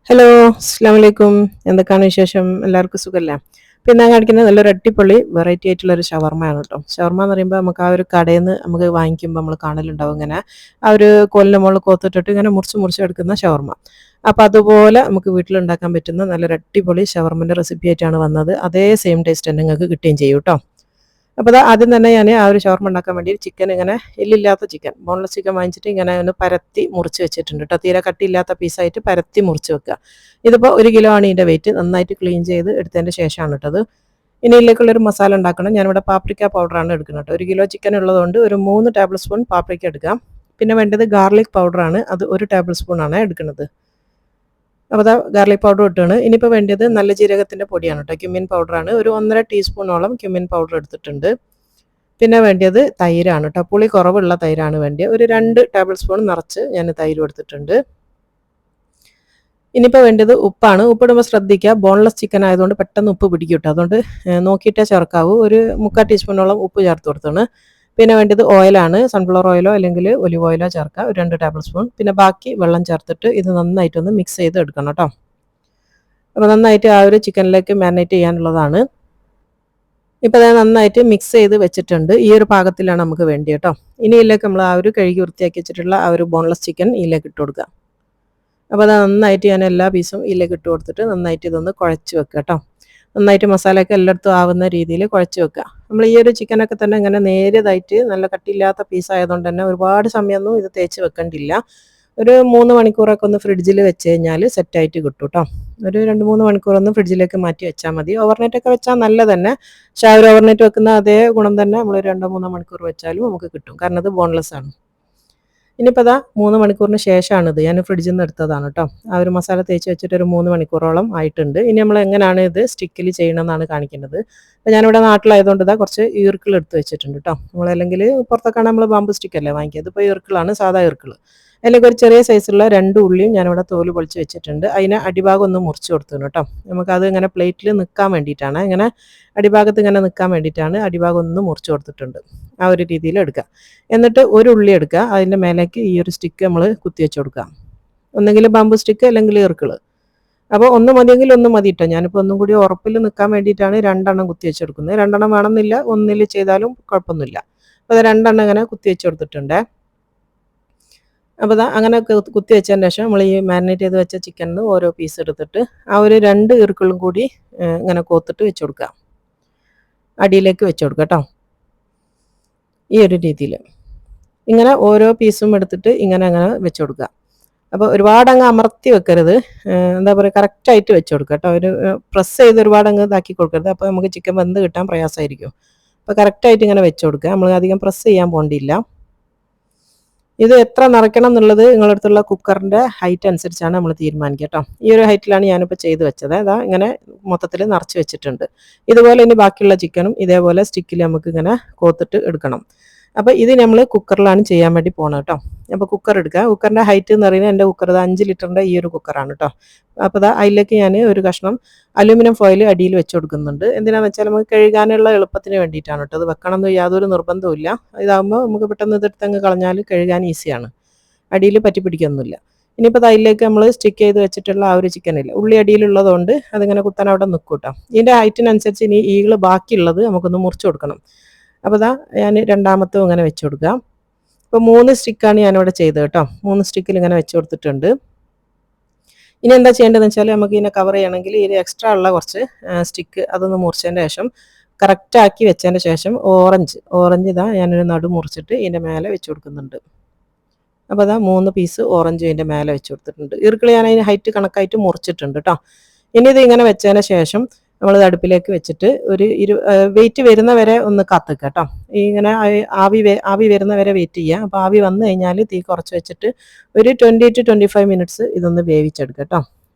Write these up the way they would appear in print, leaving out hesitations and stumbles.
Hello, അസ്സലാമു അലൈക്കും. എന്തൊക്കെയാണ് വിശേഷം? എല്ലാവർക്കും സുഖല്ലേ? പിന്നെ ഞാൻ കാണിക്കുന്നത് നല്ലൊരു അടിപൊളി വെറൈറ്റി ആയിട്ടുള്ള ഒരു ഷവർമ്മയാണ് കേട്ടോ. ഷവർമ്മ എന്ന് പറയുമ്പോൾ നമുക്ക് ആ ഒരു കടയിൽ നിന്ന് നമുക്ക് വാങ്ങിക്കുമ്പോൾ നമ്മൾ കാണലുണ്ടാവും ഇങ്ങനെ ആ ഒരു കോലിൻ്റെ മുകളിൽ കോത്തിട്ടിട്ട് ഇങ്ങനെ മുറിച്ച് മുറിച്ച് എടുക്കുന്ന ഷവർമ്മ. അപ്പോൾ അതുപോലെ നമുക്ക് വീട്ടിലുണ്ടാക്കാൻ പറ്റുന്ന നല്ലൊരു അടിപൊളി ഷവർമ്മൻ്റെ റെസിപ്പി ആയിട്ടാണ് വന്നത്. അതേ സെയിം ടേസ്റ്റ് തന്നെ നിങ്ങൾക്ക് കിട്ടുകയും ചെയ്യും കേട്ടോ. അപ്പോൾ അത് ആദ്യം തന്നെ ഞാൻ ആ ഒരു ഷവർമ്മ ഉണ്ടാക്കാൻ വേണ്ടി ചിക്കൻ ഇങ്ങനെ എല്ലില്ലാത്ത ചിക്കൻ ബോൺലെസ് ചിക്കൻ വാങ്ങിച്ചിട്ട് ഇങ്ങനെ ഒന്ന് പരത്തി മുറിച്ച് വെച്ചിട്ടുണ്ട് കേട്ടോ. തീരെ കട്ടിയില്ലാത്ത പീസായിട്ട് പരത്തി മുറിച്ച് വെക്കുക. ഇതിപ്പോൾ 1 കിലോ ആണ് ഇതിൻ്റെ വെയിറ്റ്. നന്നായിട്ട് ക്ലീൻ ചെയ്ത് എടുത്തതിൻ്റെ ശേഷമാണ് കേട്ടത്. ഇനി ഇതിലേക്കുള്ളൊരു മസാല ഉണ്ടാക്കണം. ഞാനിവിടെ പാപ്രിക്ക പൗഡറാണ് എടുക്കുന്നത് കേട്ടോ. 1 കിലോ ചിക്കൻ ഉള്ളതുകൊണ്ട് ഒരു 3 ടേബിൾ സ്പൂൺ പാപ്രിക്ക എടുക്കാം. പിന്നെ വേണ്ടത് ഗാർലിക് പൗഡറാണ്. അത് 1 ടേബിൾ സ്പൂണാണ് എടുക്കുന്നത്. അപ്പോൾ അതാ ഗാർലിക് പൗഡർ ഇട്ടാണ്. ഇനിയിപ്പോൾ വേണ്ടത് നല്ല ജീരകത്തിൻ്റെ പൊടിയാണ് കേട്ടോ. ക്യുമിൻ പൗഡറാണ്. ഒരു 1.5 ടീസ്പൂണോളം ക്യുമിൻ പൗഡർ എടുത്തിട്ടുണ്ട്. പിന്നെ വേണ്ടത് തൈരാണ് കേട്ടോ. പുളി കുറവുള്ള തൈരാണ് വേണ്ടത്. ഒരു 2 ടേബിൾ സ്പൂൺ നിറച്ച് ഞാൻ തൈര് എടുത്തിട്ടുണ്ട്. ഇനിയിപ്പോൾ വേണ്ടത് ഉപ്പാണ്. ഉപ്പിടുമ്പോൾ ശ്രദ്ധിക്കുക, ബോൺലെസ് ചിക്കൻ ആയതുകൊണ്ട് പെട്ടെന്ന് ഉപ്പ് പിടിക്കും കേട്ടോ. അതുകൊണ്ട് നോക്കിയിട്ടേ ചേർക്കാവൂ. ഒരു 3/4 ടീസ്പൂണോളം ഉപ്പ് ചേർത്ത് കൊടുത്താണ്. പിന്നെ വേണ്ടത് ഓയിലാണ്. സൺഫ്ലവർ ഓയിലോ അല്ലെങ്കിൽ ഒലിവ് ഓയിലോ ചേർക്കുക, ഒരു 2 ടേബിൾ സ്പൂൺ. പിന്നെ ബാക്കി വെള്ളം ചേർത്തിട്ട് ഇത് നന്നായിട്ടൊന്ന് മിക്സ് ചെയ്ത് എടുക്കണം കേട്ടോ. അപ്പോൾ നന്നായിട്ട് ആ ഒരു ചിക്കനിലേക്ക് മാരിനേറ്റ് ചെയ്യാനുള്ളതാണ്. ഇപ്പോൾ അത് നന്നായിട്ട് മിക്സ് ചെയ്ത് വെച്ചിട്ടുണ്ട്. ഈ ഒരു പാകത്തിലാണ് നമുക്ക് വേണ്ടി കേട്ടോ. ഇനി ഇതിലേക്ക് നമ്മൾ ആ ഒരു കഴുകി വൃത്തിയാക്കി വെച്ചിട്ടുള്ള ആ ഒരു ബോൺലെസ് ചിക്കൻ ഇതിലേക്ക് ഇട്ട് കൊടുക്കുക. അപ്പോൾ അത് നന്നായിട്ട് ഞാൻ എല്ലാ പീസും ഇതിലേക്ക് ഇട്ട് കൊടുത്തിട്ട് നന്നായിട്ട് ഇതൊന്ന് കുഴച്ച് വെക്കുക കേട്ടോ. നന്നായിട്ട് മസാലയൊക്കെ എല്ലായിടത്തും ആവുന്ന രീതിയിൽ കുഴച്ച് വെക്കുക. നമ്മൾ ഈ ഒരു ചിക്കനൊക്കെ തന്നെ ഇങ്ങനെ നേരിയതായിട്ട് നല്ല കട്ടിയില്ലാത്ത പീസായതുകൊണ്ട് തന്നെ ഒരുപാട് സമയമൊന്നും ഇത് തേച്ച് വെക്കേണ്ടില്ല. ഒരു 3 മണിക്കൂറൊക്കെ ഒന്ന് ഫ്രിഡ്ജിൽ വെച്ച് കഴിഞ്ഞാൽ സെറ്റായിട്ട് കിട്ടും കേട്ടോ. ഒരു 2-3 മണിക്കൂറൊന്ന് ഫ്രിഡ്ജിലേക്ക് മാറ്റി വെച്ചാൽ മതി. ഓവർനൈറ്റൊക്കെ വെച്ചാൽ നല്ലത് തന്നെ. പക്ഷേ ആ ഒരു ഓവർനൈറ്റ് വെക്കുന്ന അതേ ഗുണം തന്നെ നമ്മൾ 2-3 മണിക്കൂർ വെച്ചാലും നമുക്ക് കിട്ടും. കാരണം അത് ബോൺലെസ് ആണ്. ഇനിയിപ്പോൾ അതാ 3 മണിക്കൂറിന് ശേഷമാണിത് ഞാൻ ഫ്രിഡ്ജിൽ നിന്ന് എടുത്തതാണ് കേട്ടോ. ആ ഒരു മസാല തേച്ച് വെച്ചിട്ട് ഒരു 3 മണിക്കൂറോളം ആയിട്ടുണ്ട്. ഇനി നമ്മൾ എങ്ങനെയാണ് ഇത് സ്റ്റിക്കിൽ ചെയ്യണമെന്നാണ് കാണിക്കുന്നത്. അപ്പോൾ ഞാനിവിടെ നാട്ടിലായതുകൊണ്ട് ഇതാ കുറച്ച് ഈർക്കിൾ എടുത്ത് വെച്ചിട്ടുണ്ട് കേട്ടോ. നമ്മളല്ലെങ്കിൽ പുറത്തൊക്കെ നമ്മൾ ബാമ്പു സ്റ്റിക്കല്ലേ വാങ്ങിക്കിയത്. ഇപ്പോൾ ഈർക്കിളാണ്, സാധാ ഈർക്കിൾ. അതിലേക്ക് ഒരു ചെറിയ സൈസുള്ള 2 ഉള്ളിയും ഞാനിവിടെ തോല് പൊളിച്ച് വെച്ചിട്ടുണ്ട്. അതിന് അടിഭാഗം ഒന്ന് മുറിച്ച് കൊടുത്തു കേട്ടോ. നമുക്കത് ഇങ്ങനെ പ്ലേറ്റിൽ നിൽക്കാൻ വേണ്ടിയിട്ടാണ്, ഇങ്ങനെ അടിഭാഗത്ത് ഇങ്ങനെ നിൽക്കാൻ വേണ്ടിയിട്ടാണ് അടിഭാഗം ഒന്ന് മുറിച്ച് കൊടുത്തിട്ടുണ്ട്. ആ ഒരു രീതിയിൽ എടുക്കുക. എന്നിട്ട് ഒരു ഉള്ളി എടുക്കുക. അതിൻ്റെ മേലേക്ക് ഈ ഒരു സ്റ്റിക്ക് നമ്മൾ കുത്തി വെച്ച് കൊടുക്കുക. ഒന്നെങ്കിൽ ബാമ്പു സ്റ്റിക്ക് അല്ലെങ്കിൽ ഈർക്കിൾ. അപ്പോൾ ഒന്ന് മതിയെങ്കിൽ ഒന്ന് മതി കേട്ടോ. ഞാനിപ്പോൾ ഒന്നും കൂടി ഉറപ്പിൽ നിൽക്കാൻ വേണ്ടിയിട്ടാണ് 2 കുത്തി വെച്ചെടുക്കുന്നത്. 2 വേണമെന്നില്ല, ഒന്നിൽ ചെയ്താലും കുഴപ്പമൊന്നുമില്ല. അപ്പോൾ അത് 2 ഇങ്ങനെ കുത്തി വെച്ച് കൊടുത്തിട്ടുണ്ട്. അപ്പോൾ അതാ അങ്ങനെ കുത്തി വെച്ചതിന് ശേഷം നമ്മൾ ഈ മാരിനേറ്റ് ചെയ്ത് വെച്ച ചിക്കനിൽ നിന്ന് ഓരോ പീസ് എടുത്തിട്ട് ആ ഒരു 2 ഈർക്കിളും കൂടി ഇങ്ങനെ കോത്തിട്ട് വെച്ച് കൊടുക്കുക. അടിയിലേക്ക് വെച്ച് കൊടുക്കുക കേട്ടോ. ഈ ഒരു രീതിയിൽ ഇങ്ങനെ ഓരോ പീസും എടുത്തിട്ട് ഇങ്ങനെ അങ്ങനെ വെച്ച് കൊടുക്കുക. അപ്പോൾ ഒരുപാട് അങ്ങ് അമർത്തി വെക്കരുത്. എന്താ പറയുക, കറക്റ്റായിട്ട് വെച്ച് കൊടുക്കുക കേട്ടോ. ഒരു പ്രസ് ചെയ്ത് ഒരുപാട് അങ്ങ് ഇതാക്കി കൊടുക്കരുത്. അപ്പോൾ നമുക്ക് ചിക്കൻ വെന്ത് കിട്ടാൻ പ്രയാസമായിരിക്കും. അപ്പോൾ കറക്റ്റായിട്ട് ഇങ്ങനെ വെച്ച് കൊടുക്കുക. നമ്മൾ അധികം പ്രസ് ചെയ്യാൻ പോകേണ്ടിയില്ല. ഇത് എത്ര നിറയ്ക്കണം എന്നുള്ളത് നിങ്ങളുടെ അടുത്തുള്ള കുക്കറിൻ്റെ ഹൈറ്റ് അനുസരിച്ചാണ് നമ്മൾ തീരുമാനിക്കുക കേട്ടോ. ഈ ഒരു ഹൈറ്റിലാണ് ഞാനിപ്പോൾ ചെയ്ത് വെച്ചത്. അതാ ഇങ്ങനെ മൊത്തത്തിൽ നിറച്ച് വെച്ചിട്ടുണ്ട്. ഇതുപോലെ ഇനി ബാക്കിയുള്ള ചിക്കനും ഇതേപോലെ സ്റ്റിക്കിൽ നമുക്ക് ഇങ്ങനെ കോത്തിട്ട് എടുക്കണം. അപ്പോൾ ഇത് നമ്മൾ കുക്കറിലാണ് ചെയ്യാൻ വേണ്ടി പോകണം കേട്ടോ. അപ്പോൾ കുക്കർ എടുക്കുക. കുക്കറിൻ്റെ ഹൈറ്റ് എന്ന് പറയുന്നത് എൻ്റെ കുക്കർ 5 ലിറ്ററിൻ്റെ ഈ ഒരു കുക്കറാണ് കേട്ടോ. അപ്പോൾ അതാ അതിലേക്ക് ഞാൻ ഒരു കഷ്ണം അലൂമിനിയം ഫോയിൽ അടിയിൽ വെച്ച് കൊടുക്കുന്നുണ്ട്. എന്തിനാണെന്ന് വെച്ചാൽ നമുക്ക് കഴുകാനുള്ള എളുപ്പത്തിന് വേണ്ടിയിട്ടാണ് കേട്ടോ. അത് വെക്കണം എന്ന് യാതൊരു നിർബന്ധവും ഇല്ല. ഇതാകുമ്പോൾ നമുക്ക് പെട്ടെന്ന് ഇതെടുത്തങ്ങ് കളഞ്ഞാൽ കഴുകാൻ ഈസിയാണ്. അടിയിൽ പറ്റി പിടിക്കൊന്നുമില്ല. ഇനിയിപ്പോൾ അതിലേക്ക് നമ്മൾ സ്റ്റിക്ക് ചെയ്ത് വെച്ചിട്ടുള്ള ആ ഒരു ചിക്കനില്ല, ഉള്ളി അടിയിലുള്ളതുകൊണ്ട് അതിങ്ങനെ കുത്താൻ അവിടെ നിൽക്കും കേട്ടോ. ഇതിൻ്റെ ഹൈറ്റിനനുസരിച്ച് ഇനി ഈകൾ ബാക്കിയുള്ളത് നമുക്കൊന്ന് മുറിച്ച് കൊടുക്കണം. അപ്പോൾ ഇതാ ഞാൻ രണ്ടാമത്തും ഇങ്ങനെ വെച്ച് കൊടുക്കുക. ഇപ്പോൾ 3 സ്റ്റിക്കാണ് ഞാനിവിടെ ചെയ്തത് കേട്ടോ. 3 സ്റ്റിക്കിൽ ഇങ്ങനെ വെച്ച് കൊടുത്തിട്ടുണ്ട്. ഇനി എന്താ ചെയ്യേണ്ടതെന്ന് വെച്ചാൽ നമുക്ക് ഇതിനെ കവർ ചെയ്യണമെങ്കിൽ ഈ എക്സ്ട്രാ ഉള്ള കുറച്ച് സ്റ്റിക്ക് അതൊന്ന് മുറിച്ചതിൻ്റെ ശേഷം കറക്റ്റാക്കി വെച്ചതിൻ്റെ ശേഷം ഓറഞ്ച് ഇതാ ഞാനൊരു നടു മുറിച്ചിട്ട് ഇതിൻ്റെ മേലെ വെച്ച് കൊടുക്കുന്നുണ്ട്. അപ്പോൾ അതാ 3 പീസ് ഓറഞ്ച് ഇതിൻ്റെ മേലെ വെച്ച് കൊടുത്തിട്ടുണ്ട്. ഈർക്കിളി ഞാൻ അതിന് ഹൈറ്റ് കണക്കായിട്ട് മുറിച്ചിട്ടുണ്ട് കേട്ടോ. ഇനി ഇത് ഇങ്ങനെ വെച്ചതിന് ശേഷം നമ്മൾ അടുപ്പിലേക്ക് വെച്ചിട്ട് ഒരു വെയിറ്റ് വരുന്ന വരെ ഒന്ന് കാത്തുക കേട്ടോ. ഇങ്ങനെ ആവി വരുന്ന വരെ വെയിറ്റ് ചെയ്യുക. അപ്പോൾ ആവി വന്നു കഴിഞ്ഞാൽ തീ കുറച്ച് വെച്ചിട്ട് ഒരു 20 to 25 മിനിറ്റ്സ് ഇതൊന്ന് വേവിച്ചെടുക്കുക കേട്ടോ.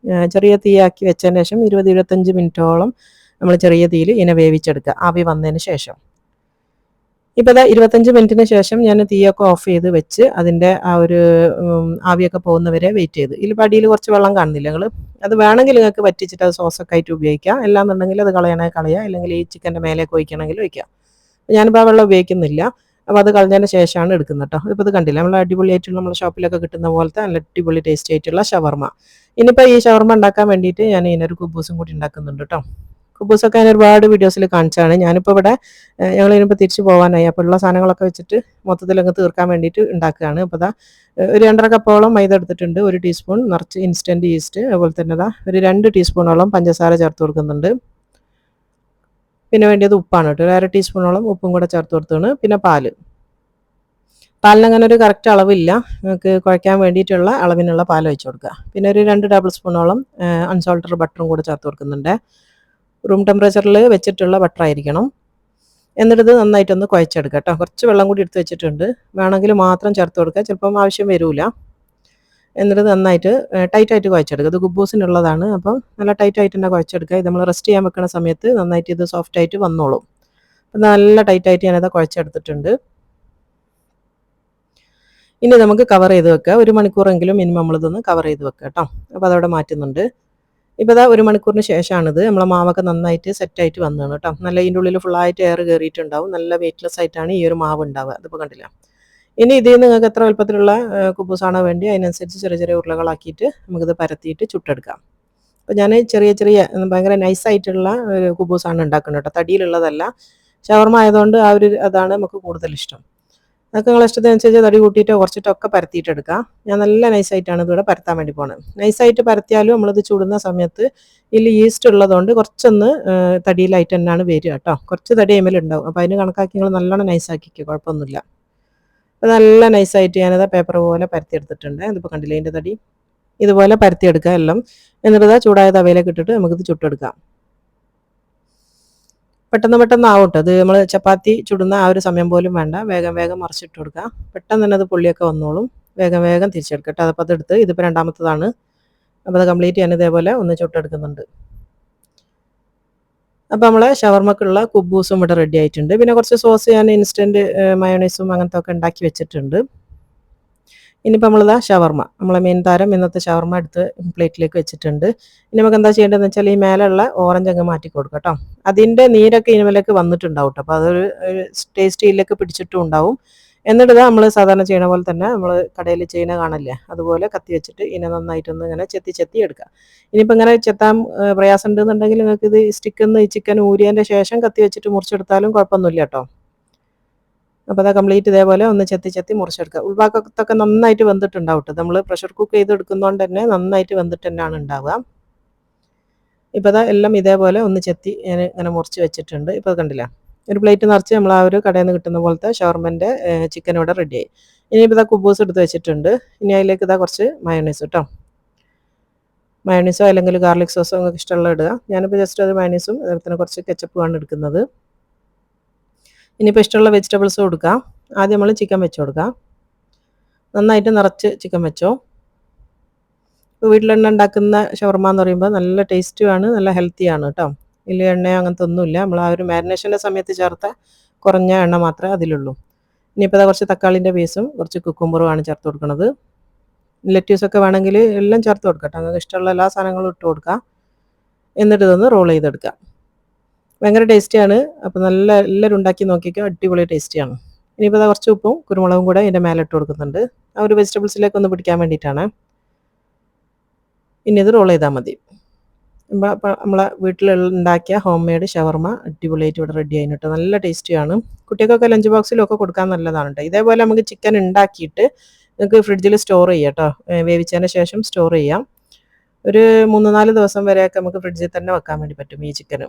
ചെറിയ തീയാക്കി വെച്ചതിന് ശേഷം 20-25 മിനിറ്റോളം നമ്മൾ ചെറിയ തീയിൽ ഇതിനെ വേവിച്ചെടുക്കുക ആവി വന്നതിന് ശേഷം. ഇപ്പോൾ ഇതാ 25 മിനിറ്റിന് ശേഷം ഞാൻ തീയൊക്കെ ഓഫ് ചെയ്ത് വെച്ച് അതിൻ്റെ ആ ഒരു ആവിയൊക്കെ പോകുന്നവരെ വെയിറ്റ് ചെയ്ത്. ഇതിൽ അടിയിൽ കുറച്ച് വെള്ളം കാണുന്നില്ല, നിങ്ങൾ അത് വേണമെങ്കിൽ നിങ്ങൾക്ക് വറ്റിച്ചിട്ട് അത് സോസൊക്കെ ആയിട്ട് ഉപയോഗിക്കാം. അല്ലാന്നുണ്ടെങ്കിൽ അത് കളയണമെങ്കിൽ കളയുക, അല്ലെങ്കിൽ ഈ ചിക്കൻ്റെ മേലേക്ക് ഒഴിക്കണമെങ്കിൽ ഒഴിക്കാം. ഞാനിപ്പോൾ ആ വെള്ളം ഉപയോഗിക്കുന്നില്ല. അപ്പോൾ അത് കളഞ്ഞതിന് ശേഷമാണ് എടുക്കുന്നത് കേട്ടോ. ഇപ്പോൾ ഇത് കണ്ടില്ല, നമ്മൾ അടിപൊളിയായിട്ടുള്ള നമ്മുടെ ഷോപ്പിലൊക്കെ കിട്ടുന്ന പോലത്തെ നല്ല അടിപൊളി ടേസ്റ്റി ആയിട്ടുള്ള ഷവർമ്മ. ഇനിയിപ്പോൾ ഈ ഷവർമ്മ ഉണ്ടാക്കാൻ വേണ്ടിയിട്ട് ഞാൻ ഇതിനൊരു കുബൂസും കൂടി ഉണ്ടാക്കുന്നുണ്ട് കേട്ടോ. കുബൂസൊക്കെ ഞാൻ ഒരുപാട് വീഡിയോസിൽ കാണിച്ചാണ്. ഞാനിപ്പോൾ ഇവിടെ ഞങ്ങൾ ഇതിനിപ്പോൾ തിരിച്ചു പോകാനായി, അപ്പോൾ ഉള്ള സാധനങ്ങളൊക്കെ വെച്ചിട്ട് മൊത്തത്തിലങ്ങ് തീർക്കാൻ വേണ്ടിയിട്ട് ഉണ്ടാക്കുകയാണ്. അപ്പോൾ ദാ ഒരു 2.5 കപ്പോളം മൈദ എടുത്തിട്ടുണ്ട്, 1 ടീസ്പൂൺ നിറച്ച് ഇൻസ്റ്റൻറ്റ് ഈസ്റ്റ്, അതുപോലെ തന്നെ ദാ ഒരു 2 ടീസ്പൂണോളം പഞ്ചസാര ചേർത്ത് കൊടുക്കുന്നുണ്ട്. പിന്നെ വേണ്ടിയത് ഉപ്പാണ് കേട്ടോ, ഒരു 1/2 ടീസ്പൂണോളം ഉപ്പും കൂടെ ചേർത്ത് കൊടുത്താണ്. പിന്നെ പാലിന് അങ്ങനെ ഒരു കറക്റ്റ് അളവില്ല, നമുക്ക് കുഴയ്ക്കാൻ വേണ്ടിയിട്ടുള്ള അളവിനുള്ള പാൽ ഒഴിച്ച് കൊടുക്കുക. പിന്നെ ഒരു 2 ടേബിൾ സ്പൂണോളം അൺസോൾട്ടഡ് ബട്ടറും കൂടെ ചേർത്ത് കൊടുക്കുന്നുണ്ട്. റൂം ടെമ്പറേച്ചറിൽ വെച്ചിട്ടുള്ള ബട്ടർ ആയിരിക്കണം. എന്നിട്ട് ഇത് നന്നായിട്ടൊന്ന് കുഴച്ചെടുക്കുക കേട്ടോ. കുറച്ച് വെള്ളം കൂടി എടുത്ത് വെച്ചിട്ടുണ്ട്, വേണമെങ്കിൽ മാത്രം ചേർത്ത് കൊടുക്കുക, ചിലപ്പം ആവശ്യം വരില്ല. എന്നിട്ട് നന്നായിട്ട് ടൈറ്റായിട്ട് കുഴച്ചെടുക്കുക. ഇത് കുബൂസിനുള്ളതാണ്, അപ്പം നല്ല ടൈറ്റായിട്ട് തന്നെ കുഴച്ചെടുക്കുക. ഇത് നമ്മൾ റെസ്റ്റ് ചെയ്യാൻ വെക്കുന്ന സമയത്ത് നന്നായിട്ട് ഇത് സോഫ്റ്റായിട്ട് വന്നോളും. അപ്പം നല്ല ടൈറ്റായിട്ട് ഞാനത് കുഴച്ചെടുത്തിട്ടുണ്ട്. ഇനി നമുക്ക് കവർ ചെയ്ത് വെക്കുക. 1 മണിക്കൂറെങ്കിലും മിനിമം നമ്മളിതൊന്ന് കവർ ചെയ്ത് വെക്കുക കേട്ടോ. അപ്പോൾ അതവിടെ മാറ്റുന്നുണ്ട്. ഇപ്പോൾ ഇതാ 1 മണിക്കൂറിന് ശേഷമാണിത്, നമ്മളെ മാവൊക്കെ നന്നായിട്ട് സെറ്റായിട്ട് വന്നതാണ് കേട്ടോ. നല്ല ഇതിൻ്റെ ഉള്ളിൽ ഫുള്ളായിട്ട് എയർ കയറിയിട്ടുണ്ടാവും. നല്ല വെയ്റ്റ്ലെസ് ആയിട്ടാണ് ഈ ഒരു മാവ് ഉണ്ടാവുക. അതിപ്പോൾ കണ്ടില്ല. ഇനി ഇതിൽ നിന്ന് നിങ്ങൾക്ക് എത്ര വലുപ്പത്തിലുള്ള കുബൂസാണോ വേണ്ടി അതിനനുസരിച്ച് ചെറിയ ചെറിയ ഉരുളകളാക്കിയിട്ട് നമുക്കിത് പരത്തിയിട്ട് ചുട്ടെടുക്കാം. അപ്പോൾ ഞാൻ ചെറിയ ഭയങ്കര നൈസായിട്ടുള്ള ഒരു കുബൂസാണ് ഉണ്ടാക്കുന്നത് കേട്ടോ, തടിയിലുള്ളതല്ല. ഷവർമ്മ ആയതുകൊണ്ട് അതാണ് നമുക്ക് കൂടുതൽ ഇഷ്ടം. അതൊക്കെ നിങ്ങളുടെ ഇഷ്ടത്തിനനുസരിച്ച് തടി കൂട്ടിയിട്ടോ കുറച്ചിട്ടോ ഒക്കെ പരത്തിയിട്ടെടുക്കാം. ഞാൻ നല്ല നൈസായിട്ടാണ് ഇതിവിടെ പരത്താൻ വേണ്ടി പോകുന്നത്. നൈസായിട്ട് പരത്തിയാലും നമ്മളിത് ചുടുന്ന സമയത്ത് ഇതിൽ ഈസ്റ്റ് ഉള്ളതുകൊണ്ട് കുറച്ചൊന്ന് തടിയിലായിട്ട് തന്നെയാണ് വരിക കേട്ടോ. കുറച്ച് തടി ഉണ്ടാവും. അപ്പോൾ അതിന് കണക്കാക്കി നിങ്ങൾ നല്ലോണം നൈസാക്കിക്കുക, കുഴപ്പമൊന്നുമില്ല. അപ്പോൾ നല്ല നൈസായിട്ട് ഞാനത് പേപ്പർ പോലെ പരത്തിയെടുത്തിട്ടുണ്ട്. ഇതിപ്പോൾ കണ്ടില്ലേ അതിൻ്റെ തടി, ഇതുപോലെ പരത്തിയെടുക്കുക എല്ലാം. എന്നിട്ട് ചൂടായ തവയിലേക്ക് ഇട്ടിട്ട് നമുക്കിത് ചുട്ടെടുക്കാം. പെട്ടെന്ന് ആവട്ടെ. അത് നമ്മൾ ചപ്പാത്തി ചുടുന്ന ആ ഒരു സമയം പോലും വേണ്ട, വേഗം മറിച്ചിട്ട് കൊടുക്കുക. പെട്ടെന്ന് തന്നെ അത് പുള്ളിയൊക്കെ വന്നോളും. വേഗം തിരിച്ചെടുക്കട്ടെ. അപ്പോൾ അതെടുത്ത് ഇതിപ്പോൾ രണ്ടാമത്തതാണ്. അപ്പോൾ അത് കംപ്ലീറ്റ് ഞാൻ ഇതേപോലെ ഒന്ന് ചുട്ടെടുക്കുന്നുണ്ട്. അപ്പോൾ നമ്മളെ ഷവർമ്മക്കുള്ള കുബൂസും ഇവിടെ റെഡി ആയിട്ടുണ്ട്. പിന്നെ കുറച്ച് സോസ് ഞാൻ ഇൻസ്റ്റൻറ്റ് മയോണൈസും അങ്ങനത്തെ ഒക്കെ ഉണ്ടാക്കി വെച്ചിട്ടുണ്ട്. ഇനിയിപ്പോൾ നമ്മളിതാ ഷവർമ്മ, നമ്മളെ മെയിൻ താരം ഇന്നത്തെ ഷവർമ്മ എടുത്ത് പ്ലേറ്റിലേക്ക് വെച്ചിട്ടുണ്ട്. ഇനി നമുക്ക് എന്താ ചെയ്യേണ്ടതെന്ന് വെച്ചാൽ ഈ മേലുള്ള ഓറഞ്ച് അങ്ങ് മാറ്റി കൊടുക്കുക കേട്ടോ. അതിൻ്റെ നീരൊക്കെ ഇതിലേക്ക് വന്നിട്ടുണ്ടാവും കേട്ടോ. അപ്പോൾ അതൊരു ടേസ്റ്റിയിലേക്ക് പിടിച്ചിട്ടും ഉണ്ടാവും. എന്നിട്ട് നമ്മൾ സാധാരണ ചെയ്യണ പോലെ തന്നെ നമ്മൾ കടയിൽ ചെയ്യുന്ന കാണില്ലേ, അതുപോലെ കത്തി വെച്ചിട്ട് ഇതിനെ നന്നായിട്ടൊന്ന് ഇങ്ങനെ ചെത്തി എടുക്കുക. ഇനിയിപ്പോൾ ഇങ്ങനെ ചെത്താൻ പ്രയാസം ഉണ്ടെന്നുണ്ടെങ്കിൽ നിങ്ങൾക്ക് ഇത് സ്റ്റിക്കിന്ന് ഈ ചിക്കൻ ഊരിയതിൻ്റെ ശേഷം കത്തി വെച്ചിട്ട് മുറിച്ചെടുത്താലും കുഴപ്പമൊന്നുമില്ല കേട്ടോ. അപ്പോൾ അത് കംപ്ലീറ്റ് ഇതേപോലെ ഒന്ന് ചെത്തി മുറിച്ചെടുക്കുക. ഉൾഭാഗത്തൊക്കെ നന്നായിട്ട് വെന്തിട്ടുണ്ടാവും കേട്ടോ. നമ്മൾ പ്രഷർ കുക്ക് ചെയ്തെടുക്കുന്നതുകൊണ്ട് തന്നെ നന്നായിട്ട് വെന്തിട്ട് തന്നെയാണ് ഉണ്ടാവുക. ഇപ്പോൾ അതാ എല്ലാം ഇതേപോലെ ഒന്ന് ചെത്തി ഞാൻ ഇങ്ങനെ മുറിച്ച് വെച്ചിട്ടുണ്ട്. ഇപ്പോൾ കണ്ടില്ല, ഒരു പ്ലേറ്റ് നിറച്ച് നമ്മൾ ആ ഒരു കടയിൽ നിന്ന് കിട്ടുന്ന പോലത്തെ ഷവർമ്മൻ്റെ ചിക്കൻ ഇവിടെ റെഡിയായി. ഇനിയിപ്പോൾ ഇതാ കുബൂസ് എടുത്ത് വെച്ചിട്ടുണ്ട്. ഇനി അതിലേക്ക് ഇതാ കുറച്ച് മയോണൈസ് കേട്ടോ. മയോണൈസോ അല്ലെങ്കിൽ ഗാർലിക് സോസോ നിങ്ങൾക്ക് ഇഷ്ടമുള്ള ഇടുക. ഞാനിപ്പോൾ ജസ്റ്റ് അത് മയോണൈസും അതുപോലെ തന്നെ കുറച്ച് കെച്ചപ്പുമാണ് എടുക്കുന്നത്. ഇനിയിപ്പോൾ ഇഷ്ടമുള്ള വെജിറ്റബിൾസ് കൊടുക്കാം. ആദ്യം നമ്മൾ ചിക്കൻ വെച്ച് കൊടുക്കാം. നന്നായിട്ട് നിറച്ച് ചിക്കൻ വെച്ചോ. ഇപ്പോൾ വീട്ടിലെണ്ണ ഉണ്ടാക്കുന്ന ഷവർമ്മ എന്ന് പറയുമ്പോൾ നല്ല ടേസ്റ്റുമാണ്, നല്ല ഹെൽത്തിയാണ് കേട്ടോ. വലിയ എണ്ണയോ അങ്ങനത്തെ ഒന്നുമില്ല. നമ്മൾ ആ ഒരു മാരിനേഷൻ്റെ സമയത്ത് ചേർത്ത കുറഞ്ഞ എണ്ണ മാത്രമേ അതിലുള്ളൂ. ഇനിയിപ്പോൾ കുറച്ച് തക്കാളിൻ്റെ പീസും കുറച്ച് കുക്കുംബറുമാണ് ചേർത്ത് കൊടുക്കുന്നത്. ലെറ്റ്യൂസൊക്കെ വേണമെങ്കിൽ എല്ലാം ചേർത്ത് കൊടുക്കാം കേട്ടോ. നിങ്ങൾക്ക് ഇഷ്ടമുള്ള എല്ലാ സാധനങ്ങളും ഇട്ട് കൊടുക്കുക. എന്നിട്ട് ഇതൊന്ന് റോൾ ചെയ്തെടുക്കുക. ഭയങ്കര ടേസ്റ്റിയാണ്. അപ്പോൾ നല്ല എല്ലാവരും ഉണ്ടാക്കി നോക്കിക്കോ, അടിപൊളി ടേസ്റ്റിയാണ്. ഇനിയിപ്പോൾ കുറച്ച് ഉപ്പും കുരുമുളകും കൂടെ ഇതിൻ്റെ മേലെ ഇട്ട് കൊടുക്കുന്നുണ്ട്, ആ ഒരു വെജിറ്റബിൾസിലേക്ക് ഒന്ന് പിടിക്കാൻ വേണ്ടിയിട്ടാണ്. ഇനി ഇത് റോൾ ചെയ്താൽ മതി. നമ്മളെ വീട്ടിലുണ്ടാക്കിയ ഹോം മെയ്ഡ് ഷവർമ്മ അടിപൊളിയായിട്ട് ഇവിടെ റെഡി ആയിരുന്നു കേട്ടോ. നല്ല ടേസ്റ്റിയാണ്. കുട്ടികൾക്കൊക്കെ ലഞ്ച് ബോക്സിലൊക്കെ കൊടുക്കാൻ നല്ലതാണ് കേട്ടോ. ഇതേപോലെ നമുക്ക് ചിക്കൻ ഉണ്ടാക്കിയിട്ട് നിങ്ങൾക്ക് ഫ്രിഡ്ജിൽ സ്റ്റോർ ചെയ്യാം കേട്ടോ. വേവിച്ചതിന് ശേഷം സ്റ്റോർ ചെയ്യാം. ഒരു 3-4 ദിവസം വരെയൊക്കെ നമുക്ക് ഫ്രിഡ്ജിൽ തന്നെ വെക്കാൻ വേണ്ടി പറ്റും ഈ ചിക്കന്.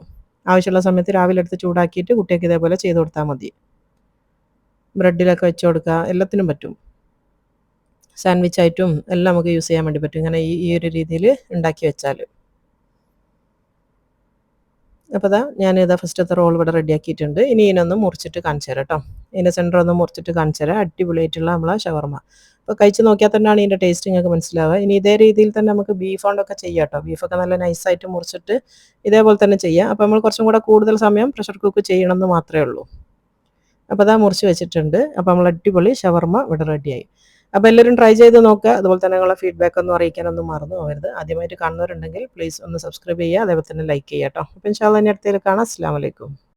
ആവശ്യമുള്ള സമയത്ത് രാവിലെ എടുത്ത് ചൂടാക്കിയിട്ട് കുട്ടികൾക്ക് ഇതേപോലെ ചെയ്ത് കൊടുത്താൽ മതി. ബ്രെഡിലൊക്കെ വെച്ച് കൊടുക്കുക, എല്ലാത്തിനും പറ്റും. സാൻഡ്വിച്ച് ആയിട്ടും എല്ലാം നമുക്ക് യൂസ് ചെയ്യാൻ വേണ്ടി പറ്റും ഇങ്ങനെ ഈ ഒരു രീതിയിൽ ഉണ്ടാക്കി വെച്ചാൽ. അപ്പോൾ ഞാനിതാ ഫസ്റ്റത്തെ റോൾ ഇവിടെ റെഡിയാക്കിയിട്ടുണ്ട്. ഇനി ഇതിനൊന്ന് മുറിച്ചിട്ട് കാണിച്ചു തരാം കേട്ടോ. ഇതിൻ്റെ സെൻറ്റർ ഒന്ന് മുറിച്ചിട്ട് കാണിച്ചു തരാം. അടിപൊളിയായിട്ടുള്ള നമ്മളെ ഷവർമ്മ. അപ്പോൾ കഴിച്ച് നോക്കിയാൽ തന്നെയാണ് ഇതിൻ്റെ ടേസ്റ്റ് നിങ്ങൾക്ക് മനസ്സിലാവുക. ഇനി ഇതേ രീതിയിൽ തന്നെ നമുക്ക് ബീഫ് കൊണ്ടൊക്കെ ചെയ്യാം കേട്ടോ. ബീഫൊക്കെ നല്ല നൈസായിട്ട് മുറിച്ചിട്ട് ഇതേപോലെ തന്നെ ചെയ്യാം. അപ്പോൾ നമ്മൾ കുറച്ചും കൂടെ കൂടുതൽ സമയം പ്രഷർ കുക്ക് ചെയ്യണമെന്ന് മാത്രമേ ഉള്ളൂ. അപ്പോൾ മുറിച്ച് വെച്ചിട്ടുണ്ട്. അപ്പോൾ നമ്മൾ അടിപൊളി ഷവർമ്മ ഇവിടെ റെഡിയായി. അപ്പോൾ എല്ലാവരും ട്രൈ ചെയ്ത് നോക്കുക. അതുപോലെ തന്നെ നിങ്ങളുടെ ഫീഡ്ബാക്ക് ഒന്നും അറിയിക്കാനൊന്നും മറന്നു പോകരുത്. ആദ്യമായിട്ട് കാണുന്നവരുണ്ടെങ്കിൽ പ്ലീസ് ഒന്ന് സബ്സ്ക്രൈബ് ചെയ്യുക, അതേപോലെ തന്നെ ലൈക്ക് ചെയ്യുക കേട്ടോ. അപ്പോൾ ഇൻഷാ അല്ലാഹ് ഇനി അടുത്തതിൽ കാണാം. അസ്സലാമു അലൈക്കും.